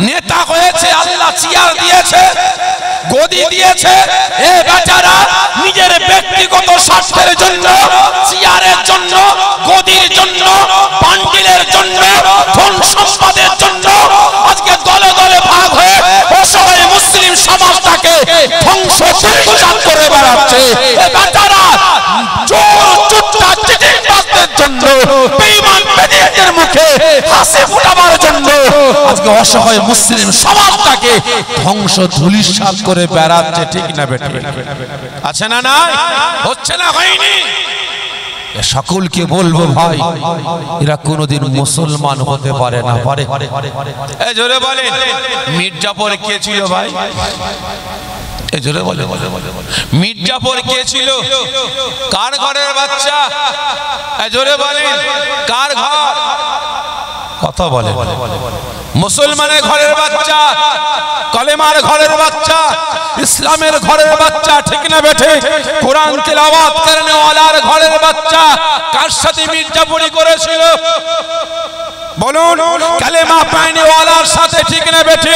নেতা হয়েছে, আল্লাহ চেয়ার দিয়েছে, গদি দিয়েছে, এ বেচারা নিজের ব্যক্তিগত স্বার্থের জন্য, চেয়ারের জন্য, গদির জন্য, পান্ডিলের জন্য, ধন সম্পদের জন্য আজকে দলে দলে ভাগ হয়ে অসহায় মুসলিম সমাজটাকে ধ্বংস করে বেড়াচ্ছে। এ বেচারা চোর চুট্টা চিটিংবাজদের জন্য, বেঈমান বেদিয়াদের মুখে হাসি ফোটাবার জন্য আজকে অসহায় মুসলিম সমাজটাকে ধ্বংস ধূলিসাৎ করে বেড়াচ্ছে। ঠিক না বেটা? আছে না? না হচ্ছে না? হয়নি? সকলকে বলবো ভাই, এরা কোনোদিন মুসলমান হতে পারে না। পারে? এই জোরে বলেন, মির্জাপুর কে ছিল ভাই? এই জোরে বলে, মির্জাপুর কে ছিল? কার ঘরের বাচ্চা? এই জোরে বলেন, কার ঘর? কথা বলে, মুসলমানের ঘরের বাচ্চা, কলেমার ঘরের বাচ্চা, ইসলামের ঘরের বাচ্চা। ঠিক না বেঠে? কোরআন তিলাওয়াত করনে ওয়ালার ঘরের বাচ্চা কার সাথে মির্জাপুরি করেছিল? বলুন, কালেমা পায়নি ওয়ালার সাথে। ঠিক না বেঠে?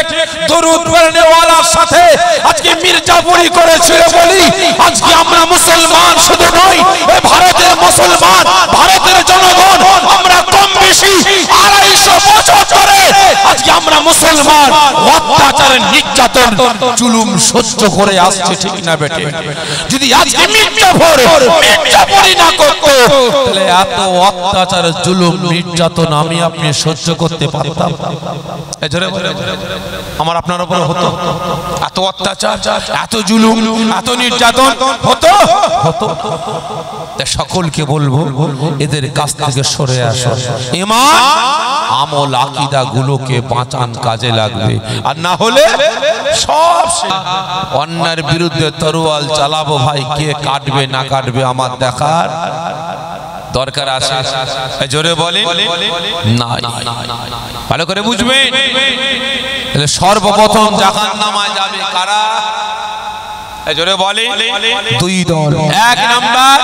দরুদ পড়নে ওয়ালার সাথে আজকে মির্জাপুরি করেছিল বলি আজকে আমরা মুসলমান শুধু নই, এই ভারতের মুসলমান, ভারতের জনগণ আমরা কম বেশি 250 বছর ধরে আজকে আমরা মুসলমান অত্যাচার, নির্যাতন, জুলুম সহ্য করে আসছে। ঠিক না বেটে? যদি আজকে মির্জাপুরি না করতো তাহলে এত অত্যাচার, জুলুম, নির্যাতন আমি আপনি সহ্য করতে পারতাম? আমার আপনার উপর হতো এত অত্যাচার, এত জুলুম, এত নির্যাতন? হতো? সকলকে বলবো এদের কাছ থেকে সরে আসো। ঈমান, আমল, আকীদা গুলোকে বাঁচান, কাজে লাগবে। আর না হলে সব অন্যায়ের বিরুদ্ধে তরোয়াল চালাবো ভাই, কে কাটবে না কাটবে আমার দেখার দরকার আছে? জোরে বলে না। ভালো করে বুঝবেন, সর্বপ্রথম জাহান্নামে যাবে কারা? জোরে বলে দুই দল। এক নাম্বার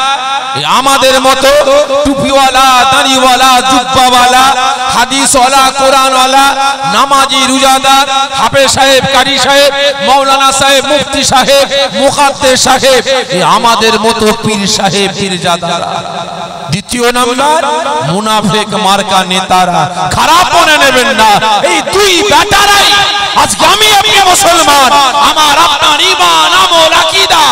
আমাদের মতো টুপিওয়ালা, দাড়িওয়ালা, জুব্বাওয়ালা, হাদিসওয়ালা, কোরআনওয়ালা, নামাজি, রোজাদার, হাফেজ সাহেব, কারি সাহেব, মাওলানা সাহেব, মুফতি সাহেব, মুকাদ্দেস সাহেব, আমাদের মতো পীর সাহেব, পীরজাদারা। দ্বিতীয় নাম্বার মুনাফিক মার্কা নেতারা। খারাপ মনে নেবেন না, এই দুই বেটারাই আজকে আমি আপনি মুসলমান, আমার আপনার ঈমান, আমল, আকীদা,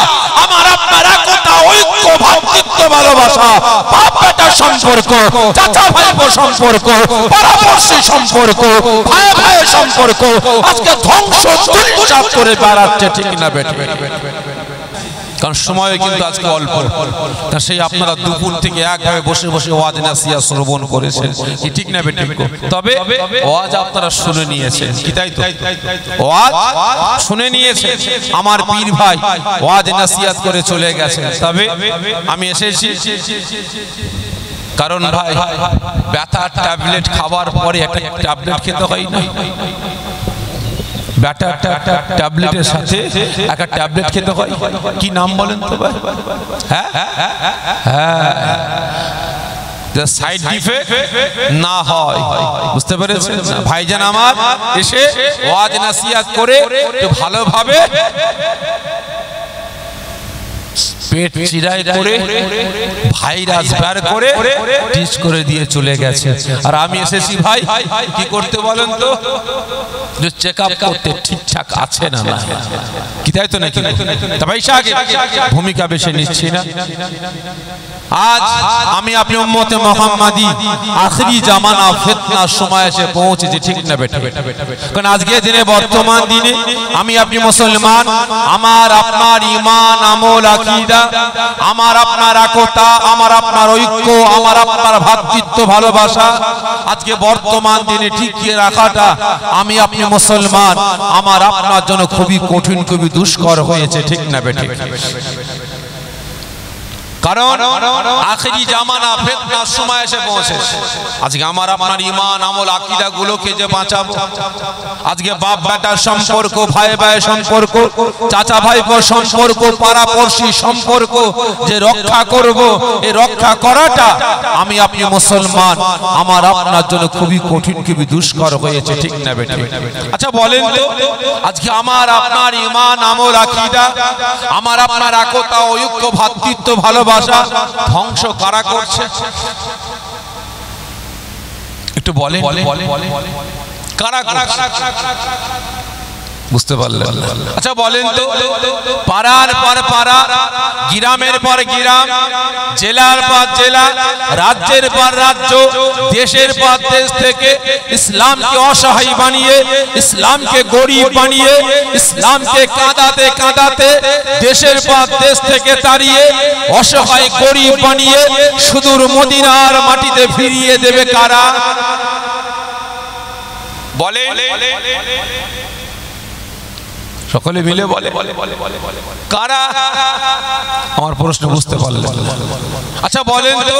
আমার আপনার একতা, ঐক্য, ভ্রাতৃত্ব, ভালোবাসা, বাপ বেটা সম্পর্ক, চাচা ভাইপো সম্পর্ক, পরপড়শী সম্পর্ক, ভাই ভাই সম্পর্ক আজকে ধ্বংস ধূলিসাৎ করে বেড়াচ্ছে। ঠিক না বেটা? কারণ সময় কিন্তু আজকে অল্প, তা সেই আপনারা দুপুর থেকে একভাবে বসে বসে ওয়াজ নাসিহত শ্রবণ করেছেন, কি ঠিক না বেটা? তবে ওয়াজ আপনারা শুনে নিয়েছেন, কি তাই তো? ওয়াজ শুনে নিয়েছেন, আমার পীর ভাই ওয়াজ নাসিহত করে চলে গেছেন। তবে আমি এসেছি কারণ ভাই ব্যথার ট্যাবলেট খাওয়ার পরে একটা ট্যাবলেট খেতে হয় না? ব্যাটা ট্যাবলেটের সাথে একটা ট্যাবলেট খেতে হয়, কি নাম বলেন তো ভাই? হ্যাঁ হ্যাঁ, সাইড ইফেক্ট না হয়, বুঝতে পেরেছেন? ভাইজান আমার এসে ওয়াজ নাসিহত করে ভালোভাবে পেট চিরাই করে ভাইরাস বের করে টিচ করে দিয়ে চলে গেছে। আর আমি এসেছি ভাই কি করতে বলেন তো? যে চেকআপ করতে ঠিকঠাক আছে না না, কি তাই তো নাকি? ভাই ভূমিকা বেশি নিচ্ছি না। আজ আমি আপনি উম্মতে মুহাম্মাদি আখেরি জামানা ফিতনার সময় এসে পৌঁছেছি। ঠিক না বেটা? কারণ আজকে দিনে, বর্তমান দিনে আমি আপনি মুসলমান, আমার আপনার ঈমান, আমল, আকীদা, আমার আপনার একতা, আমার আপনার ঐক্য, আমার আপনার ভ্রাতৃত্ব, ভালোবাসা আজকে বর্তমান দিনে টিকিয়ে রাখাটা আমি আপনি মুসলমান আমার আপনার জন্য খুবই কঠিন, খুবই দুষ্কর হয়েছে। ঠিক না বেটা? কারণ আখেরি জামানা ফিতনার সময় এসে পৌঁছেছে। আজকে আমার আপনার ঈমান আমল আকীদা গুলোকে যে বাঁচাবো, আজকে বাপ বেটার সম্পর্ক, ভাই ভাইয়ের সম্পর্ক, চাচা ভাইপোর সম্পর্ক, পাড়াপড়শি সম্পর্ক যে রক্ষা করব, এই রক্ষা করাটা আমি আপনি মুসলমান আমার আপনার জন্য খুবই কঠিন, খুবই দুষ্কর হয়েছে, ঠিক না বেঠিক? আচ্ছা বলেন তো, আজকে আমার আপনার ঈমান আমল আকীদা, আমার আপনার একতা ঐক্য ভ্রাতৃত্ব ভালোবাসা ধ্বংস কারা করছে? একটু বলেন কারা করছে? বুঝতে পারলেন? আচ্ছা বলেন তো, পাড়ার পর পাড়া, গ্রামের পর গ্রাম, জেলার পর জেলা, রাজ্যের পর রাজ্য, দেশের পর দেশ থেকে ইসলামকে অসহায় বানিয়ে, ইসলামকে গরিব বানিয়ে, ইসলামকে কাঁদাতে কাঁদাতে দেশের পর দেশ থেকে তাড়িয়ে অসহায় গরিব বানিয়ে সুদূর মদিনার মাটিতে ফিরিয়ে দেবে কারা? বলে সকলে মিলে বলে কারা? আমার প্রশ্ন বুঝতে পারলেন? আচ্ছা বলেন তো,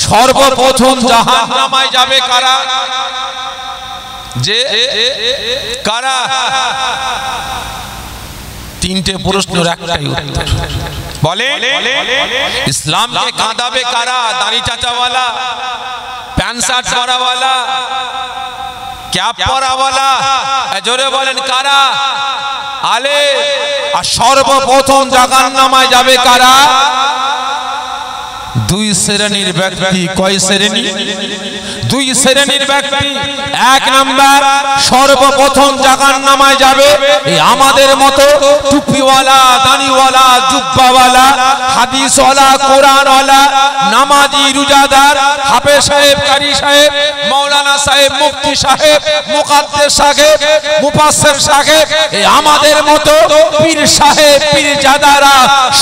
সর্বপ্রথম জাহান্নামায় যাবে কারা? যে কারা? তিনটে প্রশ্নের একটাই উত্তর। বলে ইসলামকে কাঁদাবে কারা? দাড়ি চাচাওয়ালা, প্যান্ট শার্ট পরাওয়ালা, ক্যাপ পরাওয়ালা, জোরে বলেন কারা? আলে। আর সর্বপ্রথম জাহান্নামায় যাবে কারা? দুই শ্রেণীর ব্যক্তি। কয় শ্রেণী? দুই শ্রেণীর ব্যক্তি। এক নাম্বার, সর্বপ্রথম জাহান্নামায় যাবে আমাদের মতো টুপিওয়ালা, দাড়িওয়ালা, জুব্বাওয়ালা, হাদিসওয়ালা, কোরআনওয়ালা, নামাজি, রোজাদার, হাফেজ সাহেব, কারি সাহেব, মাওলানা সাহেব, মুফতি সাহেব, মুকাদ্দেস সাহেব, মুফাসসির সাহেব, আমাদের মতো পীর সাহেব, পীরজাদারা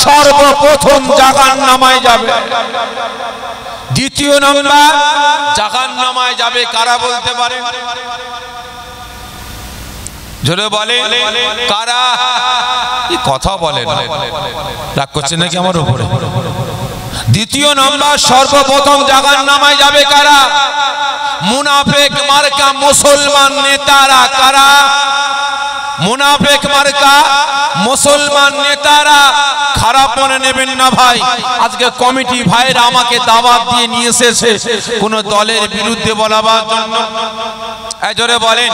সর্বপ্রথম জাহান্নামায় যাবে। দ্বিতীয় নাম্বার, জাহান্নামায় যাবে কারা বলতে পারেন? জোরে বলে কারা? এই কথা বলেন, রাগ করছেন নাকি আমার উপরে? দ্বিতীয় নাম্বার, সর্বপ্রথম জাহান্নামায় যাবে কারা? মুনাফিক মার্কা মুসলমান নেতারা। কারা? মুনাফিক মার্কা মুসলমান নেতারা। খারাপ মনে নেবেন না ভাই, আজকে কমিটি ভাইরা আমাকে দাওয়াত দিয়ে নিয়ে এসেছে কোন দলের বিরুদ্ধে বলাবার জন্য। জোরে বলেন,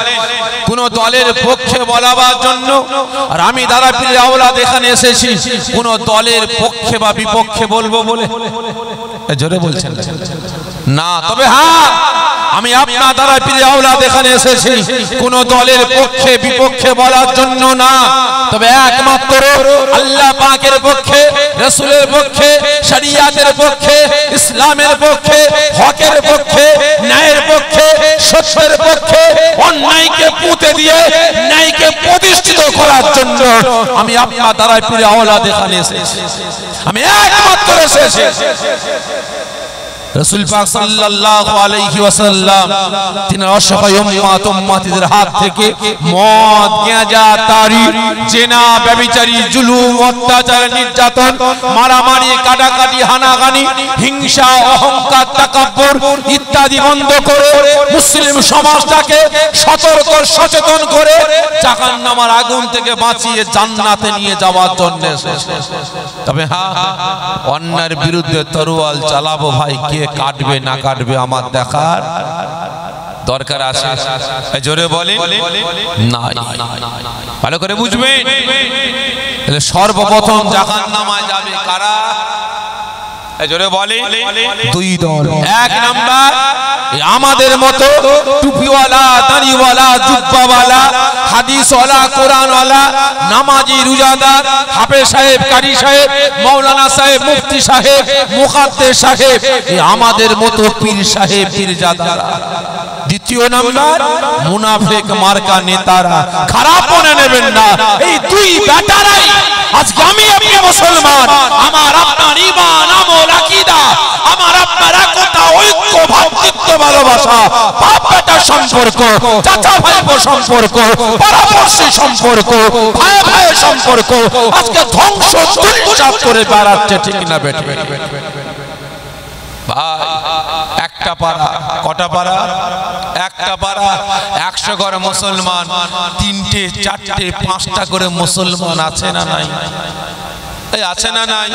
কোন দলের পক্ষে বলাবার জন্য। আর আমি দ্বারা পীর আওলাদ এখানে এসেছি কোন দলের পক্ষে বা বিপক্ষে বলবো বলে? জোরে বলছেন না? তবে হ্যাঁ, আমি আপনার দ্বারা পীর আওলাদ এখানে এসেছি কোন দলের পক্ষে বিপক্ষে বলার জন্য না, তবে একমাত্র আল্লাহ পাকের পক্ষে, রাসূলের পক্ষে, শরিয়াতের পক্ষে, ইসলামের পক্ষে, হকের পক্ষে, ন্যায়ের পক্ষে, সত্যের পক্ষে, অন্যায়কে পুঁতে দিয়ে ন্যায়কে প্রতিষ্ঠিত করার জন্য আমি আপনার দ্বারা পীর আওলাদ এখানে এসেছি। আমি একমাত্র এসেছি। রাসূল পাক সাল্লাল্লাহু আলাইহি ওয়াসাল্লাম তিনি অসহায় উম্মতের হাত থেকে মদ, গাঁজা, তারি, জিনা, ব্যভিচারী, জুলুম, অত্যাচার, নির্যাতন, মারামারি, কাটাকাটি, হানাহানি, হিংসা, অহংকার, তাকাব্বুর ইত্যাদি বন্ধ করে মুসলিম সমাজটাকে সতর্ক সচেতন করে জাহান্নামের আগুন থেকে বাঁচিয়ে জান্নাতে নিয়ে যাওয়ার জন্য। তবে হ্যাঁ, অন্যায়ের বিরুদ্ধে তরোয়াল চালাবো ভাই, কে কাটবে না কাটবে আমার দেখার দরকার আছে। জোরে বলেন না, ভালো করে বুঝবেন। সর্বপ্রথম জাহান্নামে যাবে কারা? জোরে বলে দুই দল। এক নাম্বার, আমাদের মতো টুপিওয়ালা, দাড়িওয়ালা, জুব্বাওয়ালা, হাদিসওয়ালা, কোরআনওয়ালা, নামাজি, রোজাদার, হাফেজ সাহেব, কারি সাহেব, মাওলানা সাহেব, মুফতি সাহেব, মুকাদ্দেস সাহেব, আমাদের মতো পীর সাহেব, পীরজাদারা। দ্বিতীয় নাম্বার, মুনাফিক মার্কা নেতারা। খারাপ মনে নেবেন না, এই দুই বেটারাই আজকে আমি আপনি মুসলমান, আমার আপনার ঈমান, আমল, আকীদা, আমার আপনার একতা, ঐক্য, ভ্রাতৃত্ব, ভালোবাসা, বাপ বেটা সম্পর্ক, চাচা ভাইপো সম্পর্ক, পাড়াপড়শি সম্পর্ক, ভাই ভাই সম্পর্ক আজকে ধ্বংস তুচ্ছাত করে বেড়াচ্ছে, ঠিক না বেটি? ভাই একটা পাড়া, কটা পাড়া? একটা পাড়া, 100 ঘর মুসলমান, 3টে 4টে 5টা করে মুসলমান আছে না নাই? আছে না নাই?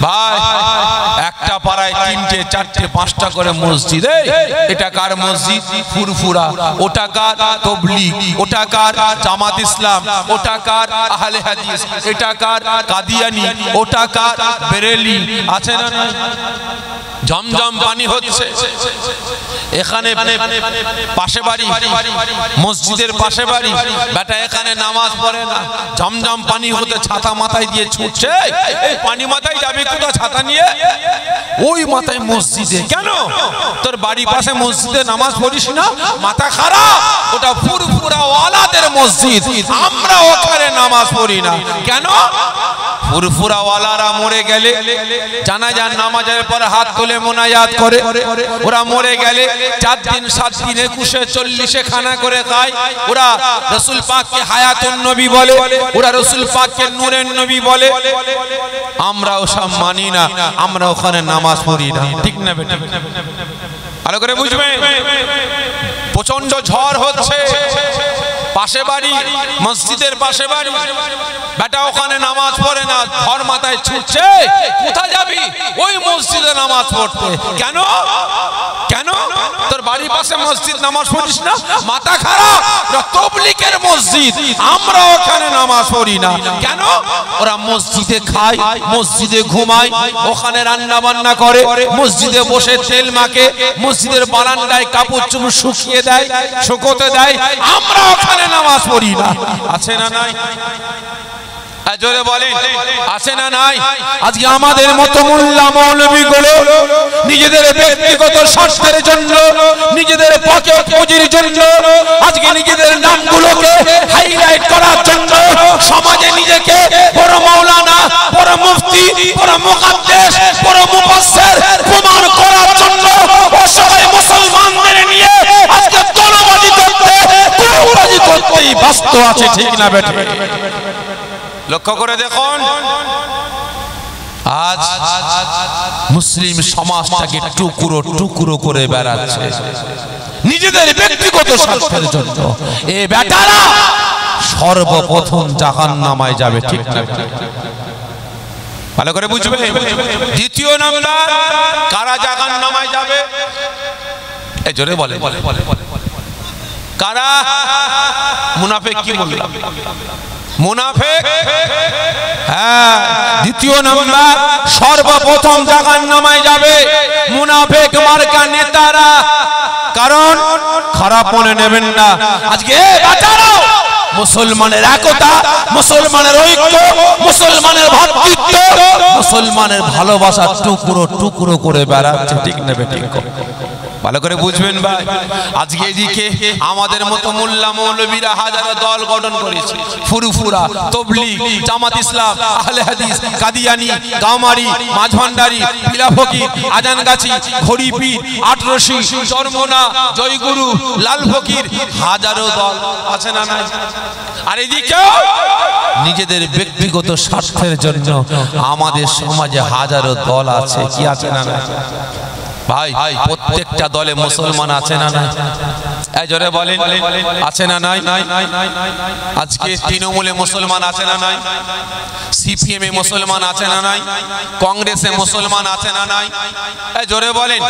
ভাই একটা পাড়ায় 3টে 4টে 5টা করে মসজিদ। এটা কার মসজিদ? ফুরফুরা। ওটা কার? তাবলীগ। ওটা কার? জামাত ইসলাম। ওটা কার? আহলে হাদিস। এটা কার? কাদিয়ানি। ওটা কার? বেরেলি। আছে না নাই? জমজম পানি হচ্ছে এখানে, পাশে বাড়ি, মসজিদের পাশে বাড়ি, বেটা এখানে নামাজ পড়ে না, জমজম পানি হতে ছাতা মাথায় দিয়ে ছুটছে। এই পানি মাথায় যাবে কোথা ছাতা নিয়ে? ওই মাথায় মসজিদে। কেন? তোর বাড়ি পাশে মসজিদে নামাজ পড়িস না? মাথা খারাপ। ওটা ফুরফুরা ওয়ালাদের মসজিদ, আমরা ওখানে নামাজ পড়ি না। কেন? ফুরফুরা ওয়ালারা মরে গেলে জানাজার নামাজের পর হাত তুলে মোনাজাত করে। ওরা মরে গেলে 4 দিন 7 দিন 21 40 খানা করে খায়। ওরা রাসূল পাককে হায়াতুন নবী বলে, ওরা রাসূল পাককে নূরের নবী বলে। আমরা ওসব মানি না, আমরা ওখানে নামাজ পড়ি না, ঠিক না বেটা? ভালো করে বুঝবে। প্রচন্ড ঝড় হচ্ছে, পাশে বাড়ি, মসজিদের পাশে বাড়ি, বেটা ওখানে নামাজ পড়ে না, ঝড় মাথায় ছুটছে। কোথায় যাবি? ওই মসজিদে নামাজ পড়তে। কেন? কেন? তোর বাড়ির পাশে মসজিদ, নামাজ পড়িস না? মাথা খারাপ। তাবলীগের মসজিদ, আমরা ওখানে নামাজ পড়ি না। কেন? ওরা মসজিদে খায়, মসজিদে ঘুমায়, ওখানে রান্না বান্না করে, মসজিদে বসে তেল মাখে, মসজিদের বারান্দায় কাপড় চোপড় শুকিয়ে দেয়, শুকোতে দেয়। আমরা ওখানে নামাজ পড়ি না। আছে না নাই? জোরে বলেন, আছে না নাই? আজকে আমাদের মতো মোল্লা মৌলবীগুলো নিজেদের ব্যক্তিগত স্বার্থের জন্য, নিজেদের পকেট পুঁজির জন্য, আজকে নিজেদের নামগুলোকে হাইলাইট করার জন্য, সমাজে নিজেকে বড় মাওলানা, বড় মুফতি, বড় মুকাদ্দেস, বড় মুফাসসির প্রমাণ করার জন্য অসহায় মুসলমানদের নিয়ে আজকে দলবাজি করতে, কুরাজি করতেই ব্যস্ত আছে, ঠিক না বেটা? লক্ষ্য করে দেখুন, আজ মুসলিম সমাজটাকে টুকরো টুকরো করে বেড়াচ্ছে নিজেদের ব্যক্তিগত স্বার্থের জন্য। এই বেটারা সর্বপ্রথম জাহান্নামে যাবে, ঠিক না? ভালো করে বুঝবে। দ্বিতীয় নাম্বার কারা জাহান্নামে যাবে? এই জোরে বলে, কারা? মুনাফিক। কি বললাম? মুনাফিক। হ্যাঁ, দ্বিতীয় নাম্বার সর্বপ্রথম জাহান্নামে যাবে মুনাফিক মার্কা নেতারা। কারণ খারাপ মনে নেবেন না, আজকে বাঁচানো মুসলমানের একতা, মুসলমানের ঐক্য, মুসলমানের ভ্রাতৃত্ব, মুসলমানের ভালোবাসা টুকরো টুকরো করে বেড়াচ্ছে, ঠিক নেবে? ঠিক। ভালো করে বুঝবেন ভাই। আজকে এদিকে আমাদের মতো মোল্লা মৌলবীরা হাজারো দল গঠন করেছে, ফুরফুরা, তাবলীগ, জামাত ইসলাম, আহলে হাদিস, কাদিয়ানি, গাওমারি, মাঝভান্ডারি, পিলা ফকির, আজানগাছি, ঘড়িপীর, আটরশি, চরমোনা, জয়গুরু, লাল ফকির, হাজারো দল আছে না নাই? আর এদিকে নিজেদের ব্যক্তিগত স্বার্থের জন্য আমাদের সমাজে হাজারো দল আছে, কি আছে না নাই? ভাই প্রত্যেকটা দলে মুসলমান আছে না নাই? এই জোরে বলেন, আছে না নাই? আজকে তৃণমূলে মুসলমান আছে না নাই? সিপিএম এ মুসলমান আছে না নাই? কংগ্রেসে মুসলমান আছে না নাই? এই জোরে বলেন,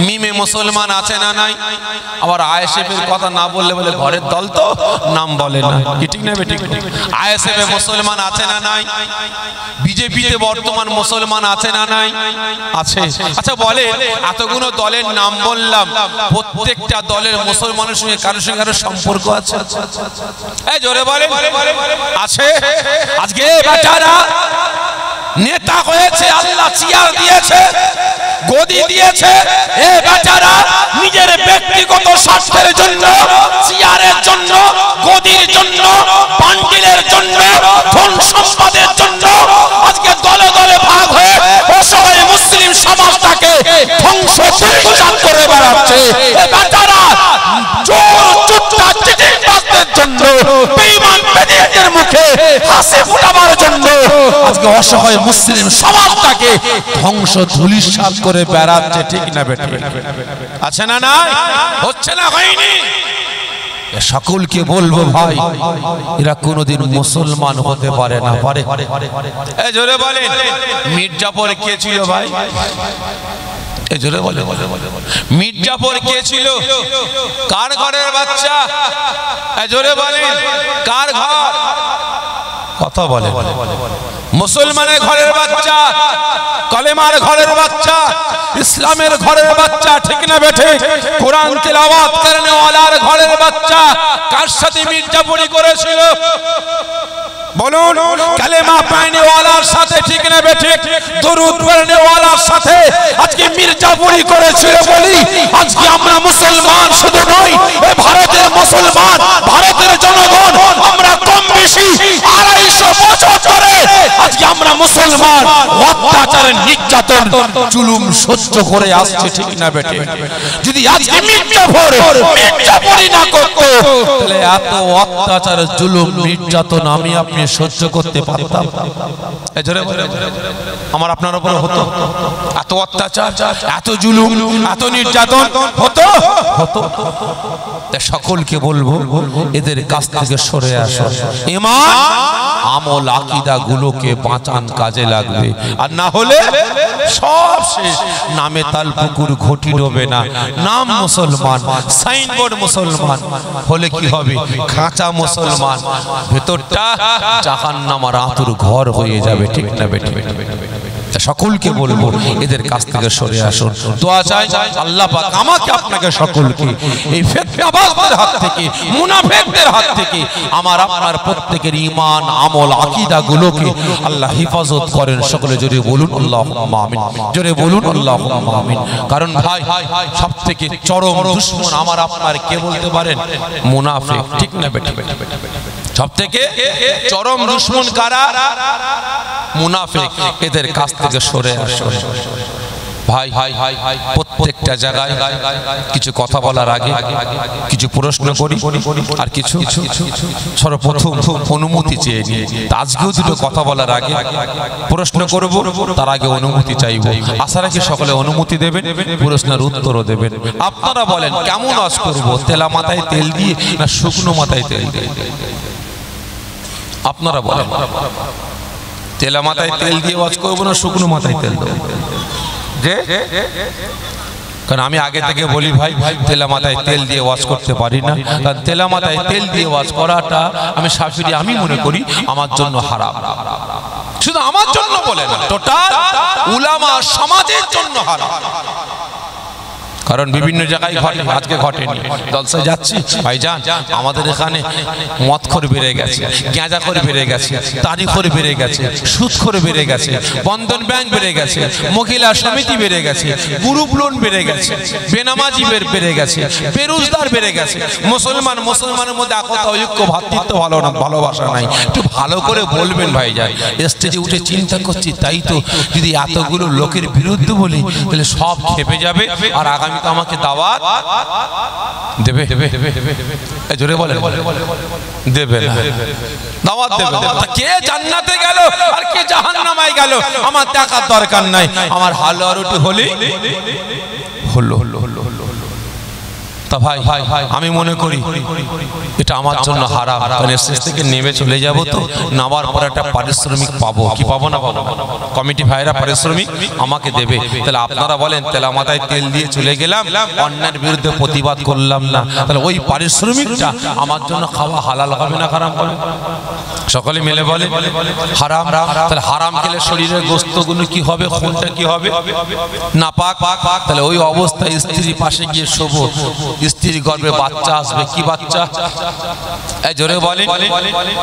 মিমে মুসলমান আছে না নাই? আবার আইএসএফ এর কথা না বললে বলে ঘরের দল তো নাম বলে না, কি ঠিক না বেঠিক? আইএসএফ এ মুসলমান আছে না নাই? বিজেপিতে বর্তমান মুসলমান আছে না নাই? আছে। আচ্ছা বলে, এতগুলো দলের নাম বললাম, প্রত্যেকটা দলের মুসলমানের সঙ্গে কারোর সঙ্গে কারোর সম্পর্ক আছে? এই জোরে বলে, আছে। আজকে বেচারা নেতা হয়েছে, আল্লাহ চেয়ার দিয়েছে, গদি দিয়েছে, এই বেচারা নিজের ব্যক্তিগত স্বার্থের জন্য, চেয়ারের জন্য, গদির জন্য, বান্ডিলের জন্য, ধন সম্পদ আছে বেচারা জন্য বেঈমান বেদিনের মুখে হাসি ফোটাবার জন্য আজকে অসহায় মুসলিম সমাজটাকে ধ্বংস ধূলিসাৎ করে বেড়াচ্ছে ঠিক না বেঠিক আছে না না হচ্ছে না হয়নি সকলকে বলবো ভাই এরা কোনোদিন মুসলমান হতে পারে না পারে এই জোরে বলেন মির্জাপুর কে ছিল ভাই এই জোরে বলে মির্জাপুর কে ছিল কার ঘরের বাচ্চা এই জোরে বলেন কার ঘর কথা বলে মুসলমানের ঘরের বাচ্চা কলেমার ঘরের বাচ্চা ইসলামের ঘরের বাচ্চা ঠিক না বেঠে কোরআন তেলাওয়াত করনে ওয়ালার ঘরের বাচ্চা কার সাথে মির্জাপুরি করেছিল বলুন কালেমা পড়নে ওয়ালার সাথে ঠিক না বেঠে দরুদ পড়নে ওয়ালার সাথে আজকে মির্জাপুরি করেছিল বলি আজকে আমরা মুসলমান শুধু নই এই ভারতের মুসলমান ভারতের জনগণ আমরা কম বেশি 250 বছর ধরে আজকে আমরা মুসলমান অত্যাচার নির্যাতন জুলুম সহ্য করে আসছে ঠিক না বেটে যদি আজকে মির্জাপুরি না করতো তাহলে এত অত্যাচার জুলুম নির্যাতন আমি আপনি সহ্য করতে পারতাম এই জোরে বলে আমার আপনার উপর হতো এত অত্যাচার এত জুলুম এত নির্যাতন হতো সকলকে বলবো এদের কাছ থেকে সরে আসো ঈমান আমল আকীদা গুলোকে বাঁচান কাজে লাগবে আর না হলে সব শেষ নামে তালপুকুর ঘটি ডোবে না নাম মুসলমান সাইনবোর্ড মুসলমান হলে কি হবে খাঁচা মুসলমান ভেতরটা জাহান্নামের আতুর ঘর হয়ে যাবে ঠিক না বেটি সকলকে বলবো এদের কাছ থেকে সরে আসুন দোয়া চাই আল্লাহ পাক আমাকে আপনাকে সকলকে এই ফিতনাবাজদের হাত থেকে মুনাফিকদের হাত থেকে আমার আপনার প্রত্যেকের ঈমান আমল আকীদা গুলোকে আল্লাহ হেফাজত করেন সকলে জোরে বলুন আল্লাহুম্মা আমিন জোরে বলুন আল্লাহুম্মা আমিন কারণ ভাই সবথেকে চরম দুশমন আমার আপনার কে বলতে পারেন মুনাফিক ঠিক না বেটি সবথেকে চরম দুশমন কারা মুনাফিক এদের কাছ থেকে সরে আসুন ভাই প্রত্যেকটা জায়গায় কিছু কথা বলার আগে কিছু প্রশ্ন করি আর কিছু সর্বপ্রথম অনুমতি চেয়ে নিই আজকেও দুটো কথা বলার আগে প্রশ্ন করব তার আগে অনুমতি চাইব আশা রাখি সকলে অনুমতি দেবেন প্রশ্নের উত্তরও দেবেন আপনারা বলেন কেমন আজ করব তেলা মাথায় তেল দিয়ে না শুকনো মাথায় তেল দিয়ে আপনারা বলেন তেলা মাথায় তেল দিয়ে ওয়াজ করবো না শুকনো মাথায় তেল দেবো যে কারণ আমি আগে থেকে বলি ভাই তেলা মাথায় তেল দিয়ে ওয়াজ করতে পারি না কারণ তেলা মাথায় তেল দিয়ে ওয়াজ করাটা আমি শাফিঈ আমি মনে করি আমার জন্য হারাম শুধু আমার জন্য বলে না টোটাল উলামা সমাজের জন্য হারাম কারণ বিভিন্ন জায়গায় ঘটে আজকে ঘটেনি জলসায় যাচ্ছি ভাইজান আমাদের এখানে মদখোর বেড়ে গেছে গাঁজাখোর বেড়ে গেছে তারিখোর বেড়ে গেছে সুদখোর বেড়ে গেছে বন্ধন ব্যাংক বেড়ে গেছে মহিলা সমিতি বেড়ে গেছে গ্রুপ লোন বেড়ে গেছে বেনামাজি বেড়ে গেছে বেরোজগার বেড়ে গেছে মুসলমানের মধ্যে একতা ঐক্য ভ্রাতৃত্ব ভালো না ভালোবাসা নাই একটু ভালো করে বলবেন ভাইজান স্টেজে উঠে চিন্তা করছি তাই তো যদি এতগুলো লোকের বিরুদ্ধে বলি তাহলে সব খেপে যাবে আর আগামী আমাকে দাওয়াত দেবে জোরে বলে দেবে দাওয়াত দেবে কে জান্নাতে গেল আর কে জাহান্নামে গেল আমার টাকার দরকার নাই আমার হালুয়া রুটি হলো তা ভাই আমি মনে করি এটা আমার জন্য হারাম কারণ স্টেজ থেকে নেমে চলে যাব তো নামার পর একটা পারিশ্রমিক পাবো কি পাবো না পাবো কমিটি ভাইরা পারিশ্রমিক আমাকে দেবে তাহলে আপনারা বলেন তেলা মাথায় তেল দিয়ে চলে গেলাম অন্যের বিরুদ্ধে প্রতিবাদ করলাম না তাহলে ওই পারিশ্রমিকটা আমার জন্য খাওয়া হালাল হবে না হারাম হবে সকলে মিলে বলে হারাম তাহলে হারাম খেলে শরীরের গোশতগুলো কি হবে খুনটা কি হবে নাপাক তাহলে ওই অবস্থায় স্ত্রীর পাশে গিয়ে শোবো স্ত্রীর গর্ভে বাচ্চা আসবে, কি বাচ্চা? এই জোরে বলেন,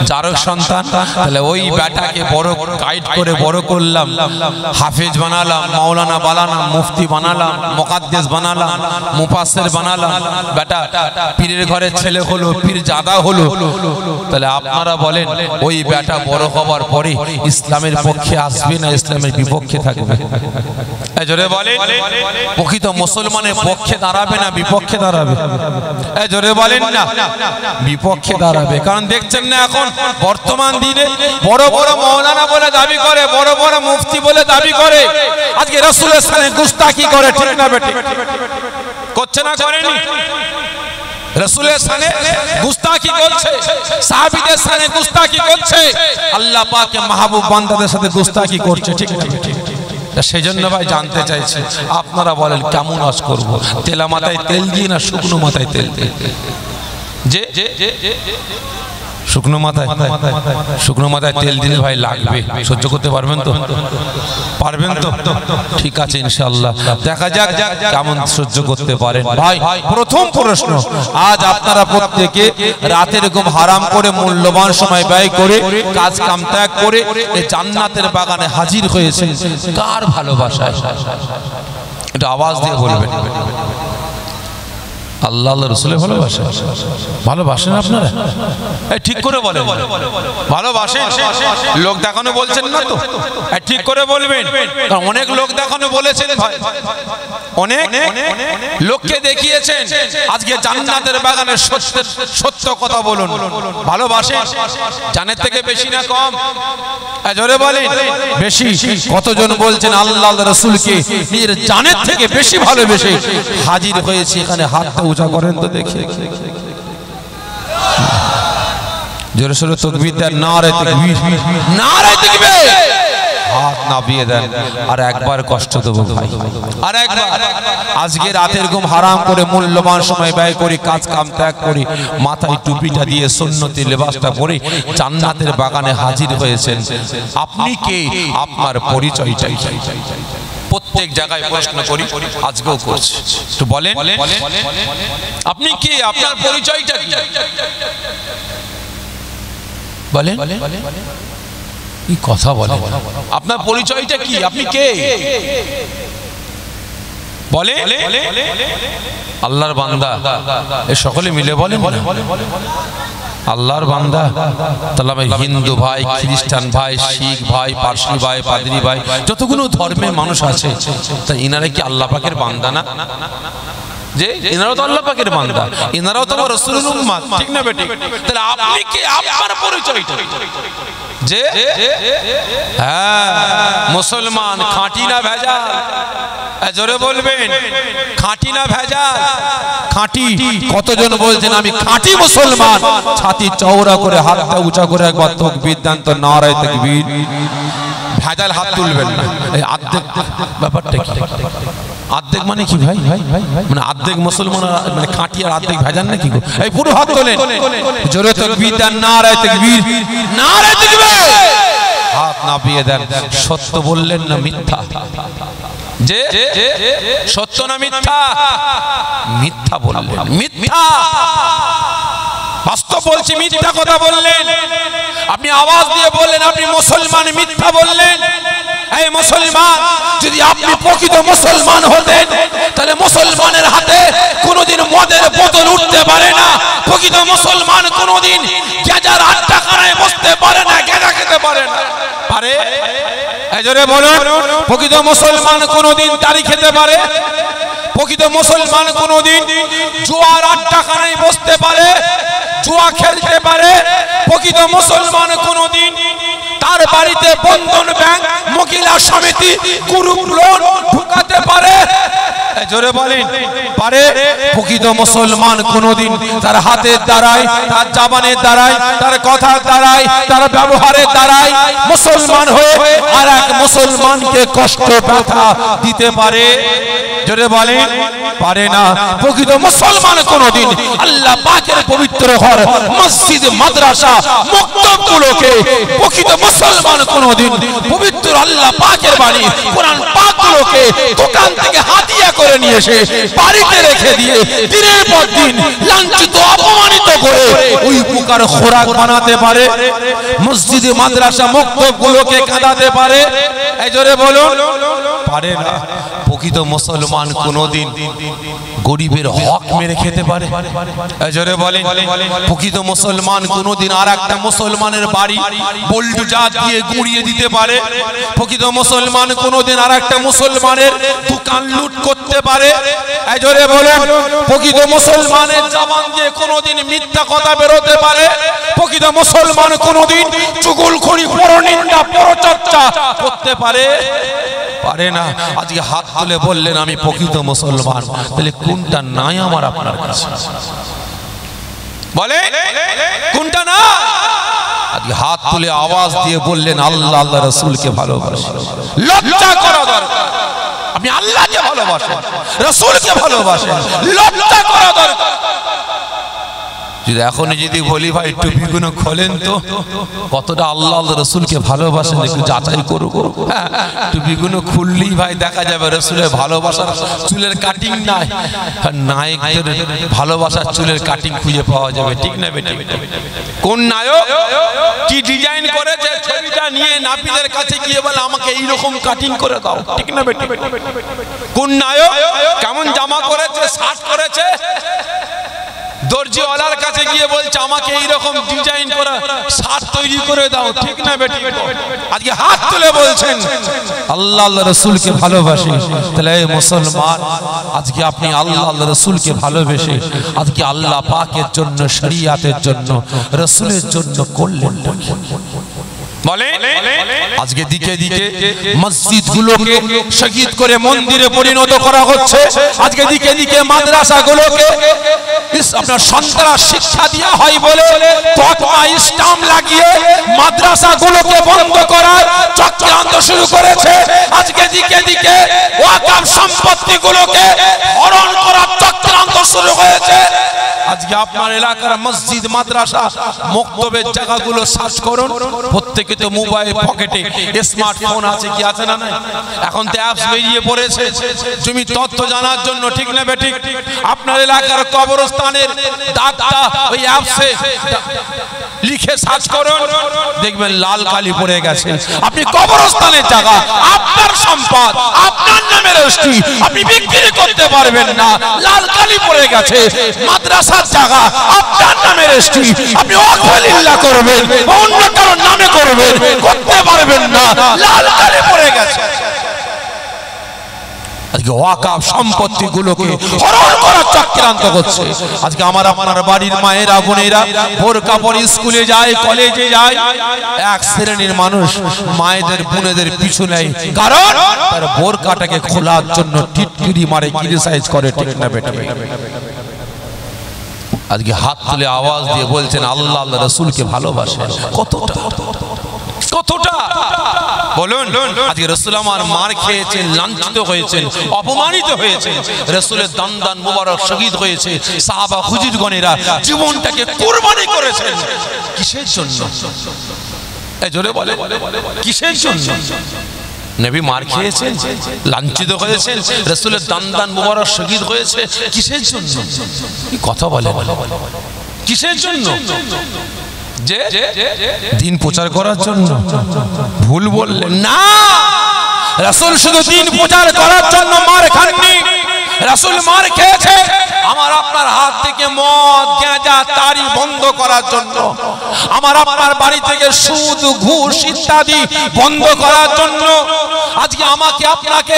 জারক সন্তান। তাহলে ওই বেটাকে বড় গাইড করে বড় করলাম, হাফেজ বানালাম, মাওলানা বানালাম, মুফতি বানালাম, মুকাদ্দেস বানালাম, মুফাসসির বানালাম, বেটা পীরের ঘরের ছেলে হলো, পীর জাদা হলো। তাহলে আপনারা বলেন ওই বেটা বড় হওয়ার পরে ইসলামের পক্ষে আসবে না ইসলামের বিপক্ষে থাকবে? এই জোরে বলেন, প্রকৃত মুসলমানের পক্ষে দাঁড়াবে না বিপক্ষে দাঁড়াবে? এই জোরে বলেন না, বিপক্ষে দাঁড়াবে। কারণ দেখছেন না এখন বর্তমান দিনে বড় বড় মাওলানা বলে দাবি করে, বড় বড় মুফতি বলে দাবি করে, আজকে রাসূলের সানে গুস্তাখি করে, ঠিক না বেটি? করছে না, করেনি? রাসূলের সানে গুস্তাখি করছে, সাহাবীদের সানে গুস্তাখি করছে, আল্লাহ পাকের মাহবুব বান্দাদের সাথে গুস্তাখি করছে, ঠিক না? সেই জন্য ভাই জানতে চাইছি আপনারা বলেন কেমন আজ করবো, তেলা মাথায় তেল দিয়ে না শুকনো মাথায় তেল দিয়ে? যে শুকনো মাথায় তেল দিলে ভাই লাগবে, সহ্য করতে পারবেন তো? পারবেন তো? ঠিক আছে ইনশাআল্লাহ, দেখা যাক কেমন সহ্য করতে পারেন। ভাই প্রথম প্রশ্ন, আজ আপনারা প্রত্যেকে রাতের ঘুম হারাম করে মূল্যবান সময় ব্যয় করে কাজ কাম ত্যাগ করে এই জান্নাতের বাগানে হাজির হয়েছেন, কার ভালোবাসায়? এটা আওয়াজ দিয়ে বলবেন। আল্লাহ আল্লাহ রাসূলের ভালোবাসা, ভালোবাসেন আপনারা? ঠিক করে বলেন, ভালোবাসেন? লোক দেখানো বলছেন না তো? ঠিক করে বলবেন। অনেক লোক দেখানো বলেছেন ভাই, অনেক লোককে দেখিয়েছেন, আজকে জান্নাতের বাগানে সত্য কথা বলুন। ভালোবাসেন? জানের থেকে বেশি না কম? জোরে বলেন, বেশি। কতজন বলছেন আল্লাহ রাসূলকে নিজের জানের থেকে বেশি ভালোবেসে হাজির হয়েছে এখানে? হাত উঁচা করেন তো দেখি। জোরে সোরে তাকবীর দেন, নারে তাকবীর, নারে তাকবীর। হাত নামিয়ে দেন। আর একবার কষ্ট দেবো ভাই, আর একবার। আজকে রাতের ঘুম হারাম করে মূল্যবান সময় ব্যয় করি, কাজ কাম ত্যাগ করি, মাথায় টুপিটা দিয়ে সুন্নতি লেবাসটা পরে জান্নাতের বাগানে হাজির হয়েছেন। আপনি কে? আপনার পরিচয়টাই প্রত্যেক জায়গায় প্রশ্ন করি, আজকেও করছি। একটু বলেন আপনি কে? আপনার পরিচয়টা কি? বলেন, কি কথা বলেন? আপনার পরিচয়টা কি? আপনি কে? বলে আল্লাহর বান্দা। এ সকলে মিলে বলেন আল্লাহর বান্দা। তাহলে হিন্দু ভাই, খ্রিস্টান ভাই, শিখ ভাই, পারসি ভাই, পাদ্রী ভাই, যতগুলো ধর্মের মানুষ আছে, তা ইনারা কি আল্লাহ পাকের বান্দা না? যে ইনারাও তো আল্লাহ পাকের বান্দা, ইনারাও তো রাসূলের উম্মত, ঠিক না বেটি? তাহলে আপনি কি? আপনার পরিচয়টা যে হ্যাঁ মুসলমান, খাঁটি না ভেজাল? জোরে বলবেন, খাঁটি না ভেজাল? খাঁটি। কতজন বলছেন আমি খাঁটি মুসলমান? ছাতি চওড়া করে হাতটা উঁচা করে একবার তাকবীর দেন তো, নারে তাকবীর। ভেজাল হাত তুলবেন না। এই আর্ধেক ব্যাপারটা কি? আর্ধেক মানে কি ভাই? মানে আর্ধেক মুসলমান মানে খাঁটি আর আর্ধেক ভেজাল নাকি? এই পুরো হাত তোলেন, জোরে তাকবীর দেন, নারে তাকবীর, নারে তাকবীর। হাত নামিয়ে দেন। সত্য বললেন না মিথ্যা? যে সত্য না মিথ্যা? মিথ্যা বললেন, মিথ্যা। বাস্তব বলছি, মিথ্যা কথা বললেন। আপনি আওয়াজ দিয়ে বললেন আপনি মুসলমান, মিথ্যা বললেন। এই মুসলমান, যদি আপনি প্রকৃত মুসলমান হতেন তাহলে মুসলমানের হাতে কোনোদিন মদের বোতল উঠতে পারে না। প্রকৃত মুসলমান কোনোদিন গেজার আড্ডাখানায় বসতে পারে না, গেজা খেতে পারে না। পারে? জোরে বলুন। প্রকৃত মুসলমান কোনোদিন তারি খেতে পারে? প্রকৃত মুসলমান কোনোদিন জুয়ার আড্ডাখানায় বসতে পারে, জুয়া খেলতে পারে? প্রকৃত মুসলমান কোনোদিন তার বাড়িতে বন্ধন ব্যাংক, মহিলা সমিতি, গ্রুপ লোন ঢুকাতে পারে? জোরে বলেন, পারে? প্রকৃত মুসলমান কোনোদিন তার হাতের দ্বারাই, তার জবানের দ্বারাই, তার কথার দ্বারাই, তার ব্যবহারের দ্বারাই মুসলমান হয়ে আর এক মুসলমানকে কষ্ট ব্যথা দিতে পারে? জোরে বলেন পারে না। প্রকৃত মুসলমান কোনদিন আল্লাহ পাকের পবিত্র ঘর মসজিদ মাদ্রাসা মক্তবগুলোকে প্রকৃত মুসলমান কোনদিন পবিত্র আল্লাহ পাকের বাণী কোরআন পাকগুলোকে দোকান থেকে হাতিয়া করে নিয়ে এসে বাড়িতে রেখে দিয়ে দিনের পর দিন লাঞ্ছিত অপমানিত করে ওই প্রকার খোরাক বানাতে পারে, মসজিদে মাদ্রাসা মক্তবগুলোকে কাঁদাতে পারে? এই জোরে বলুন পারে না। প্রকৃত মুসলমান কোনদিন গরিবের হক মেরে খেতে পারে? এই জোরে বলেন প্রকৃত মুসলমান কোনদিন আরেকটা মুসলমানের বাড়ি বুলডোজার দিয়ে গুঁড়িয়ে দিতে পারে? প্রকৃত মুসলমান কোনদিন আরেকটা মুসলমানের দোকান লুট করতে পারে? এই জোরে বলেন প্রকৃত মুসলমানের জবান দিয়ে কোনদিন মিথ্যা কথা বেরোতে পারে? প্রকৃত মুসলমান কোনদিন চুগলখড়ি পরনিন্দা পরচর্চা করতে পারে? পারে না। আজকে হাত তুলে বললেন আমি প্রকৃত মুসলমান, তাহলে কোনটা নাই আমার আপনার কাছে? বলে কোনটা না? আজকে হাত তুলে আওয়াজ দিয়ে বললেন আল্লাহ আল্লাহ রাসূলকে ভালোবাসি। লজ্জা করা দরকার। আপনি আল্লাহকে ভালোবাসেন, রাসূলকে ভালোবাসেন, লজ্জা করা দরকার। যদি এখনই যদি বলি ভাই টুপিগুলো খোলেন তো কতটা আল্লাহ রাসূলকে ভালোবাসেন একটু যাচাই করো। টুপিগুলো খুললেই ভাই দেখা যাবে রাসূলের ভালোবাসার চুলের কাটিং নাই, আর নায়কদের ভালোবাসার চুলের কাটিং খুঁজে পাওয়া যাবে। ঠিক না বেটি? কোন নায়ক কি ডিজাইন করেছে ছবিটা নিয়ে নাপিতের কাছে গিয়ে বলে আমাকে এই রকম কাটিং করে দাও। ঠিক না বেটি? কোন নায়ক কেমন জামা করেছে, শার্ট করেছে, দর্জিওয়ালার কাছে গিয়ে বলছে আমাকে এইরকম ডিজাইন করা শার্ট তৈরি করে দাও। ঠিক না বেটি? আজকে হাত তুলে বলছেন আল্লাহ আল্লাহ রাসূলকে ভালোবাসি। তাহলে এই মুসলমান আজকে আপনি আল্লাহ আল্লাহ রাসূলকে ভালোবেসে আজকে আল্লাহ পাকের জন্য শরিয়াতের জন্য রাসূলের জন্য করলেন বলে আজকে দিকে দিকে মসজিদগুলোকে শহীদ করে মন্দিরে পরিণত করা হচ্ছে। আজকে দিকে দিকে মাদ্রাসাগুলোকে আপনার সন্ত্রাস শিক্ষা দেওয়া হয় বলে তকমা ইসলাম লাগিয়ে মাদ্রাসাগুলোকে বন্ধ করার চক্রান্ত শুরু করেছে। আজকে দিকে দিকে ওয়াকফ সম্পত্তিগুলোকে হরণ করার চক্রান্ত শুরু হয়েছে। আজকে আপনার এলাকার মসজিদ মাদ্রাসা মক্তবের জায়গাগুলো সার্চ করুন, প্রত্যেকে তো মোবাইল পকেটে স্মার্টফোন আছে, কি আছে না? নাই। এখন তো অ্যাপস বেরিয়ে পড়েছে তুমি তথ্য জানার জন্য। ঠিক না বেঠিক? আপনার এলাকার কবরস্থানের দাগটা ওই অ্যাপসে লিখে সার্চ করুন, দেখবেন লাল কালি পড়ে গেছে। আপনি কবরস্থানের জায়গা আপনার সম্পদ আপনার নামে রেজিস্ট্রি আপনি বিক্রি করতে পারবেন না, লাল কালি পড়ে গেছে। মাদ্রাসার জায়গা আপনার নামে রেজিস্ট্রি আপনি ওয়াকফিল্লাহ করবেন বা অন্য কারোর নামে করবেন, করতে পারবেন না, লাল কালি পড়ে গেছে। আজকে ওয়াকফ সম্পত্তিগুলোকে হরণ করার চক্রান্ত করছে। আজকে আমার আপনার বাড়ির মায়েরা বোনেরা বোরকা পরে স্কুলে যায়, কলেজে যায়, এক শ্রেণীর মানুষ মায়েদের বোনেদের পিছু নেয়, কারণ তার বোরকাটাকে খোলার জন্য টিটকিরি মারে, ক্রিটিসাইজ করে। ঠিক না বেটা? আজকে হাত তুলে আওয়াজ দিয়ে বলছেন আল্লাহ আল্লাহ রাসূলকে ভালোবাসেন। কতটা কতটা বলুন। আজকে রাসূল আমার মার খেয়েছেন, লাঞ্ছিত হয়েছেন, অপমানিত হয়েছেন, রাসূলের দান দান মুবারক শহীদ হয়েছে, সাহাবা হুজুরগণেরা জীবনটাকে কুরবানি করেছেন। কিসের জন্য? এই জোরে বলে কিসের জন্য? নবী মার খেয়েছেন, লাঞ্ছিত হয়েছেন, রাসূলের দান দান মুবারক শহীদ হয়েছে, কিসের জন্য? কি কথা বলে কিসের জন্য? যে দিন প্রচার করার জন্য। ভুল বললেন না, রাসূল শুধু দিন প্রচার করার জন্য মার খাননি। রাসূল মার খেয়েছে আমার আপনার হাত থেকে মদ গাঁজা তারি বন্ধ করার জন্য, আমার আপনার বাড়ি থেকে সুদ ঘুষ ইত্যাদি বন্ধ করার জন্য। আজকে আমাকে আপনাকে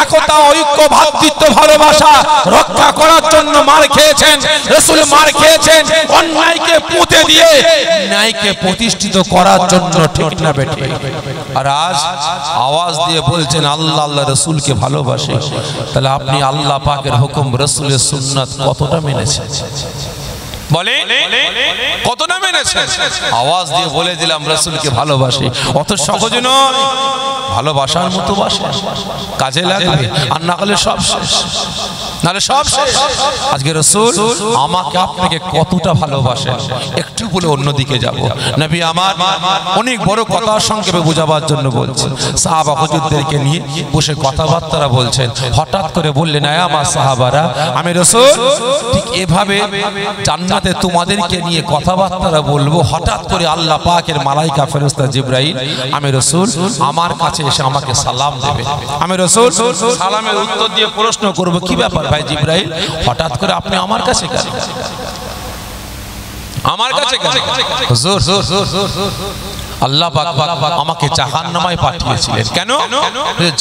একতা ঐক্য ভ্রাতৃত্ব ভালোবাসা রক্ষা করার জন্য মার খেয়েছেন। রাসূল মার খেয়েছেন অন্যায়কে পুঁতে দিয়ে ন্যায়কে প্রতিষ্ঠিত করার জন্য। ঠিক না বেটি? আর আজ আওয়াজ দিয়ে বলছেন আল্লাহ আল্লাহ রাসূলকে ভালোবাসে। তাহলে আপনি আল্লাহ পাকের হুকুম রাসূলের সুন্নাত কতটা মেনেছেন? বলে কতটা মেনেছেন? মেনেছেন আওয়াজ দিয়ে বলে দিলাম রাসূলকে ভালোবাসি অত সহজ নয় ভালোবাসার মতো বাসা কাজে লাগবে আর না হলে সব শেষ নালে সব শেষ আজকে রাসূল আমাকে আপনাকে কতটা ভালোবাসেন একটু বলে অন্যদিকে যাব নবী আমার অনেক বড় কথা সংক্ষেপে বোঝাবার জন্য বলছেন সাহাবা হুজুরদেরকে নিয়ে বসে কথাবার্তা বলছেন হঠাৎ করে বললেন আয় আমার সাহাবারা আমি রাসূল ঠিক এভাবে জান্নাতে তোমাদেরকে নিয়ে কথাবার্তা বলবো হঠাৎ করে আল্লাহ পাকের মালাইকা ফেরেশতা জিবরাইল আমি রাসূল আমার কাছে এসে আমাকে সালাম দেবে আমি রাসূল সালামের উত্তর দিয়ে প্রশ্ন করব কি ব্যাপার ভাই জিবরাইল হঠাৎ করে আপনি আমার কাছে কেন আমার কাছে কেন হুজুর আল্লাহ পাক আমাকে জাহান্নামে পাঠিয়েছিলেন কেন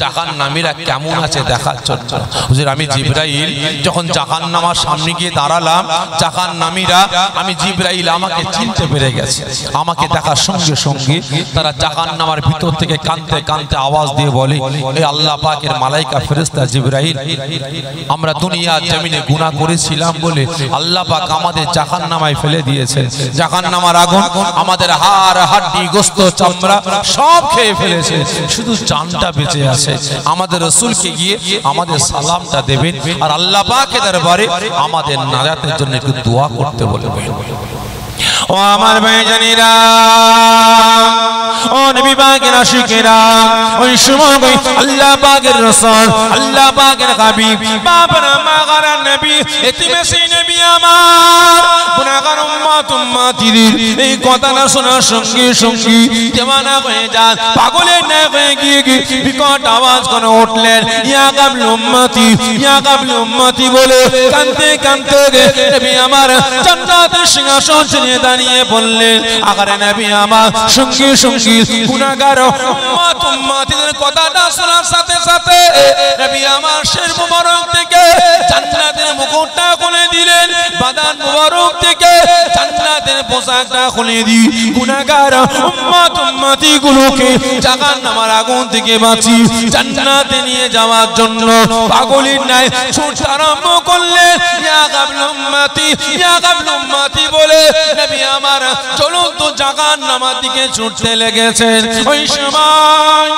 জাহান্নামীরা কেমন আছে দেখার জন্য হুজুর আমি জিবরাইল যখন জাহান্নামের সামনে গিয়ে দাঁড়ালাম জাহান্নামীরা আমি জিবরাইল আমাকে চিনতে পেরে গেছে আমাকে দেখার সঙ্গে সঙ্গে তারা জাহান্নামের ভিতর থেকে কাঁদতে কাঁদতে আওয়াজ দিয়ে বলে এই আল্লাহ পাকের মালাইকা ফেরেশতা জিবরাইল আমরা দুনিয়ার জমিনে গুনাহ করেছিলাম বলে আল্লাহ পাক আমাদের জাহান্নামে ফেলে দিয়েছে জাহান্নামের আগুন আমাদের হাড় হাড্ডি তো চামড়া সব খেয়ে ফেলেছে শুধু জানটা বেঁচে আছে আমাদের রাসূলকে গিয়ে আমাদের সালামটা দেবেন আর আল্লাহ পাকের দরবারে আমাদের নাজাতের জন্য একটু দোয়া করতে বলবেন ও আমার ভাইজানেরা ও নবী পাকের আশিকেরা ওই সময় আল্লাহ পাকের রাসূল আল্লাহ পাকের হাবিব বাবা মাগার নবী এতিমে সেই নবী আমার গুনাহগার উম্মতিদের এই কথাটা শোনার সঙ্গে সঙ্গে দেওয়ানা হয়ে যান পাগলের ন্যায় হয়ে গিয়ে বিকট আওয়াজ করে উঠলেন ইয়া কাবল উম্মতি বলে কাঁদতে কাঁদতে নবী আমার জান্নাতের সিংহাসন ছেড়ে দাঁড়িয়ে বললেন আগারে নবী আমার সঙ্গে সঙ্গে গুনাহগার উম্মতিদের কথাটা শোনার সাথে সাথে নবী আমার শের মুবারক থেকে জান্নাতের মুকুটটা খুলে দিলেন বাদান মুবারক থেকে জান্নাতের পোশাকটা খুলে দিয়ে গুনাহগার উম্মতি গুলোকে জাহান্নামের আগুন থেকে বাঁচিয়ে জান্নাতে নিয়ে যাওয়ার জন্য পাগলের ন্যায় ছুটতে আরম্ভ করলেন ইয়া কাবল উম্মতি বলে নবী আমার চলন্ত জাহান্নামের দিকে ছুটতে লেগেছেন ওই সময়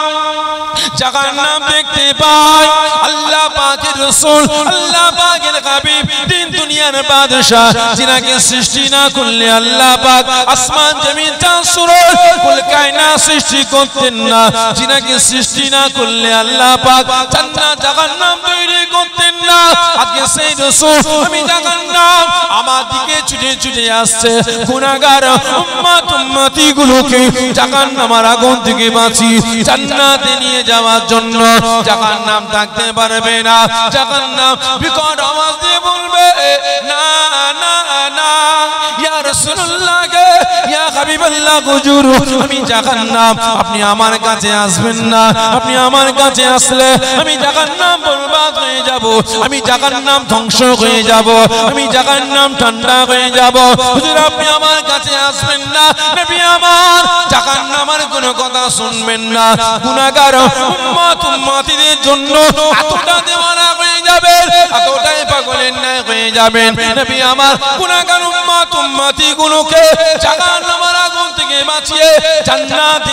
জাহান্নাম দেখতে পায় আল্লাহ পাকের রাসূল আল্লাহ পাকের হাবিব তিন দুনিয়ার বাদশা যিনাকে সৃষ্টি না করলে আল্লাহ পাক আসমান জমিন চাঁদ সূরজ কুল কায়নাত সৃষ্টি করতেন না যিনাকে সৃষ্টি না করলে আল্লাহ পাক জান্নাত জাহান্নাম তৈরি করতেন না আজকে সেই রাসূল আমি জাহান্নাম আমার দিকে ছুটে ছুটে আসছে গুনাহগার উম্মতি গুলোকে জাহান্নামের আগুন থেকে বাঁচিয়ে জান্নাতে নিয়ে যাওয়ার জন্য জাহান্নাম থাকতে পারবে না জাহান্নাম বিকট আওয়াজ দিয়ে বলবে না না না ইয়া রাসূলুল্লাহ ইয়া হাবিবাল্লাহ হুজুর আমি জাহান্নাম আপনি আমার কাছে আসবেন না আপনি আমার কাছে আসলে আমি জাহান্নাম বরবাদ হয়ে যাব আমি জাহান্নাম ধ্বংস হয়ে যাব আমি জাহান্নাম ঠান্ডা হয়ে যাব হুজুর আপনি আমার কাছে আসবেন না নবী আমার জাহান্নামের কোনো কথা শুনবেন না গুনাহগার উম্মতিদের জন্য এতটা দেওয়ানা হয়ে যাবে এতটাই পাগলের ন্যায় হয়ে যাবেন নবী আমার গুনাহগার উম্মতি গুলোকে জাহান্নামের আগুন থেকে বাঁচিয়ে জান্নাতে